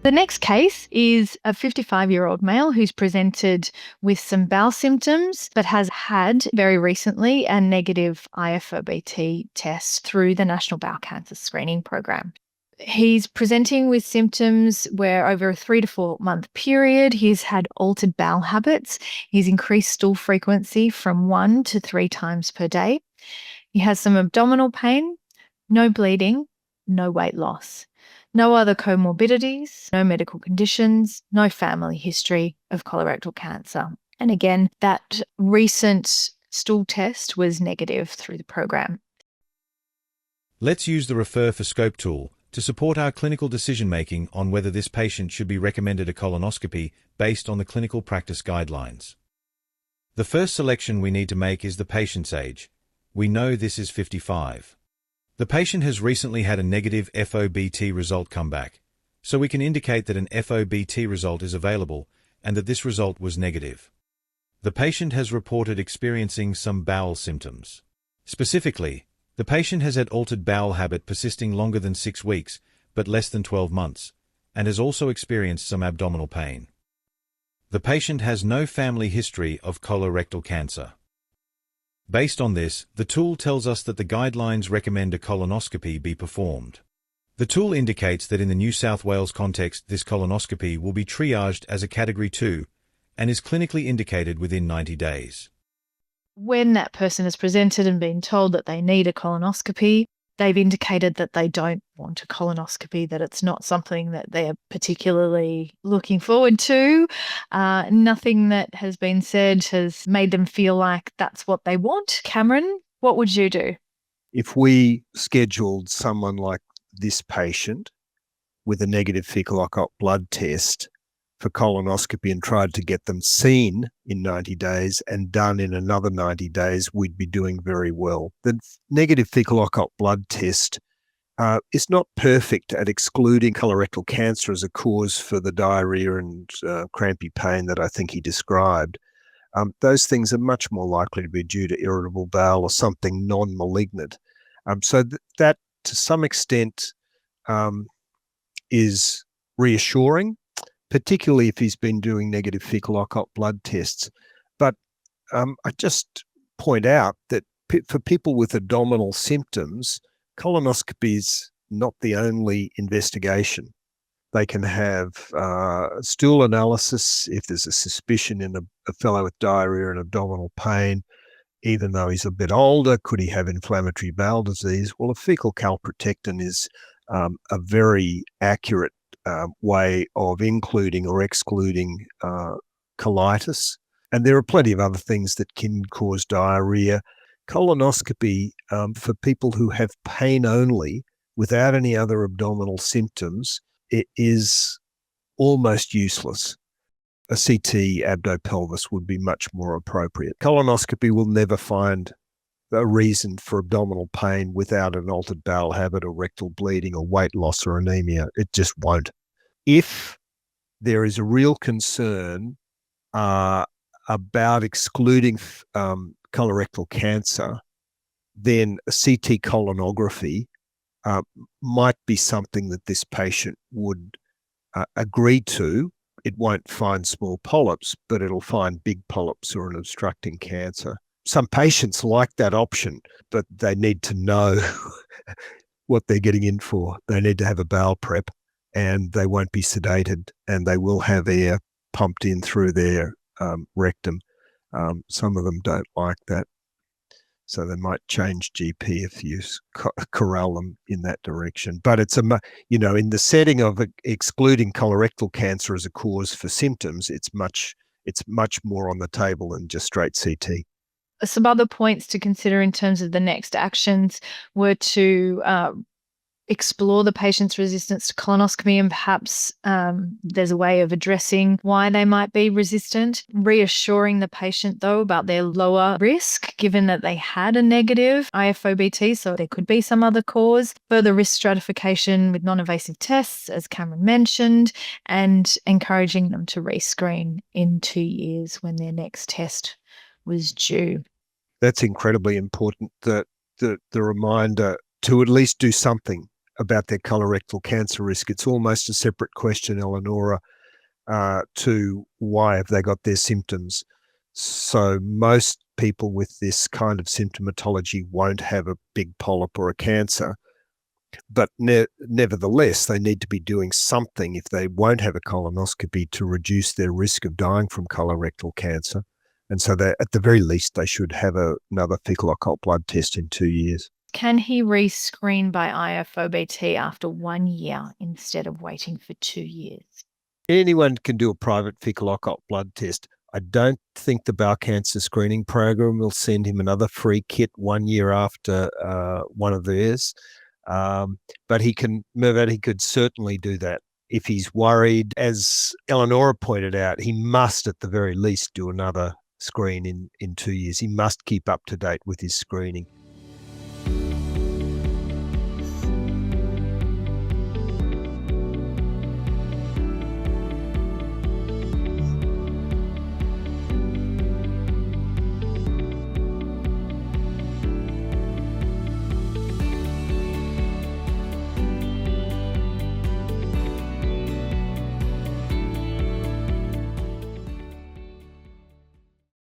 The next case is a 55-year-old male who's presented with some bowel symptoms but has had very recently a negative iFOBT test through the National Bowel Cancer Screening Program. He's presenting with symptoms where over a 3 to 4 month period, he's had altered bowel habits. He's increased stool frequency from 1 to 3 times per day. He has some abdominal pain, no bleeding, no weight loss. No other comorbidities, no medical conditions, no family history of colorectal cancer. And again, that recent stool test was negative through the program. Let's use the Refer for Scope tool to support our clinical decision-making on whether this patient should be recommended a colonoscopy based on the clinical practice guidelines. The first selection we need to make is the patient's age. We know this is 55. The patient has recently had a negative iFOBT result come back, so we can indicate that an iFOBT result is available and that this result was negative. The patient has reported experiencing some bowel symptoms. Specifically, the patient has had altered bowel habit persisting longer than 6 weeks, but less than 12 months, and has also experienced some abdominal pain. The patient has no family history of colorectal cancer. Based on this, the tool tells us that the guidelines recommend a colonoscopy be performed. The tool indicates that in the New South Wales context, this colonoscopy will be triaged as a Category 2 and is clinically indicated within 90 days. When that person has presented and been told that they need a colonoscopy, they've indicated that they don't want a colonoscopy, that it's not something that they're particularly looking forward to. Nothing that has been said has made them feel like that's what they want. Cameron, what would you do? If we scheduled someone like this patient with a negative fecal occult blood test for colonoscopy and tried to get them seen in 90 days and done in another 90 days, we'd be doing very well. The negative fecal occult blood test is not perfect at excluding colorectal cancer as a cause for the diarrhea and crampy pain that I think he described. Those things are much more likely to be due to irritable bowel or something non-malignant. So that to some extent is reassuring, particularly if he's been doing negative fecal occult blood tests. But I just point out that for people with abdominal symptoms, colonoscopy is not the only investigation. They can have stool analysis if there's a suspicion in a fellow with diarrhea and abdominal pain. Even though he's a bit older, could he have inflammatory bowel disease? Well, a fecal calprotectin is a very accurate way of including or excluding colitis. And there are plenty of other things that can cause diarrhea. Colonoscopy for people who have pain only without any other abdominal symptoms, it is almost useless. A CT abdo-pelvis would be much more appropriate. Colonoscopy will never find a reason for abdominal pain without an altered bowel habit or rectal bleeding or weight loss or anemia. It just won't. If there is a real concern about excluding colorectal cancer, then a CT colonography might be something that this patient would agree to. It won't find small polyps, but it'll find big polyps or an obstructing cancer. Some patients like that option, but they need to know what they're getting in for. They need to have a bowel prep, and they won't be sedated, and they will have air pumped in through their rectum. Some of them don't like that. So they might change GP if you corral them in that direction. But it's in the setting of excluding colorectal cancer as a cause for symptoms, it's much more on the table than just straight CT. Some other points to consider in terms of the next actions were to explore the patient's resistance to colonoscopy, and perhaps there's a way of addressing why they might be resistant, reassuring the patient, though, about their lower risk, given that they had a negative iFOBT, so there could be some other cause, further risk stratification with non-invasive tests, as Cameron mentioned, and encouraging them to rescreen in 2 years when their next test was due. That's incredibly important, that the reminder to at least do something about their colorectal cancer risk. It's almost a separate question, Eleonora, to why have they got their symptoms. So most people with this kind of symptomatology won't have a big polyp or a cancer, but nevertheless, they need to be doing something if they won't have a colonoscopy to reduce their risk of dying from colorectal cancer. And so at the very least, they should have another fecal occult blood test in 2 years. Can he rescreen by iFOBT after 1 year instead of waiting for 2 years? Anyone can do a private fecal occult blood test. I don't think the bowel cancer screening program will send him another free kit 1 year after one of theirs. But he could certainly do that. If he's worried, as Eleonora pointed out, he must at the very least do another screen in 2 years. He must keep up to date with his screening.